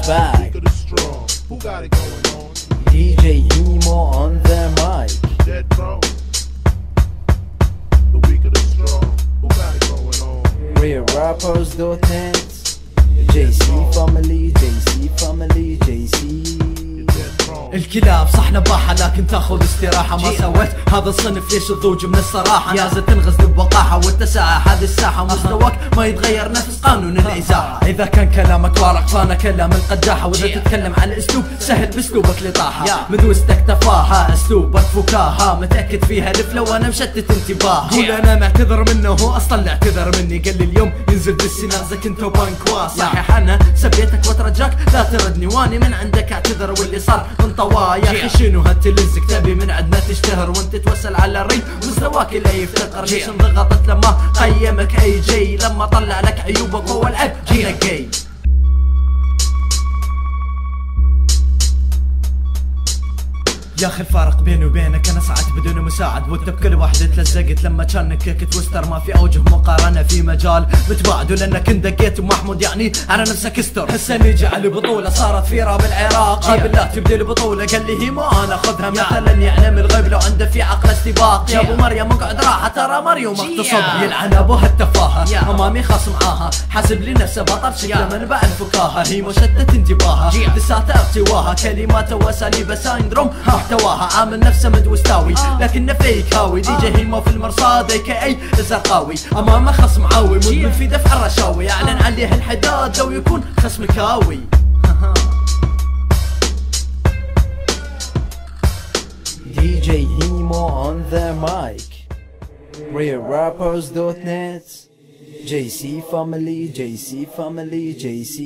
back. Weak of the strong. Who got it going on? DJ Hemo on the mic. Dead wrong. The weak of the strong. Who got it going on? RealRappers.net. JC family, JC family, JC. الكلاب صح نباحة لكن تاخذ استراحة. ما سويت هذا الصنف ليش الضوج من الصراحة. نازل تنغز بوقاحة والتساعة. هذه الساحة مستواك ما يتغير نفس قانون الإزاحة. إذا كان كلامك وارق فانا كلام القداحة. وإذا تتكلم على الأسلوب سهل بأسلوبك لطاحة. مدوستك تفاهة أسلوبك فكاهة. متأكد فيها الفلو وأنا مشتت انتباه. قول أنا معتذر منه هو أصلا اعتذر مني. قال لي اليوم ينزل بالسنازك انت وبانكواس. صحيح أنا سبيتك وترجاك لا تردني واني من عندك اعتذر. واللي صار من طوايا يا اخي شنو هالتلزك تبي من عندنا تشتهر وانت توسل على الري مستواك لا يفتقر. ليش انضغطت لما قيمك اي جي لما طلع لك عيوبك هو العيب انك جاي. يا اخي الفارق بيني وبينك انا ساعات بدون مساعد. وانت بكل واحدة تلزقت لما كان كيك تويستر. ما في اوجه مقارنة في مجال متباعد. ولانك اندقيت ومحمود يعني على نفسك استر. هسه نيجي على البطولة صارت في راب العراق. بالله تبدي البطولة قال لي هيمو انا خذها مثلا يعلم الغيب لو عنده في عقل استباق. يا ابو مريم اقعد راحة ترى مريم اغتصب. يلعن ابوها التفاهة امامي خاص معاها. حاسب لي نفسه بطل شكله من بعد فكاهة. هيمو شتت انتباهها لساته ارتواها. كلماته واساليبه سايندروم محتواها. عامل نفسه مدوستاوي لكنه فيك هاوي. دي جي هيمو في المرصاد اي كي اي زرقاوي. امامه خصم عاوي مدمن في دفع الرشاوي. اعلن عليه الحداد لو يكون خصمك هاوي. DJ Hemo on the mic. RealRappers.net. JC family, JC family, JC.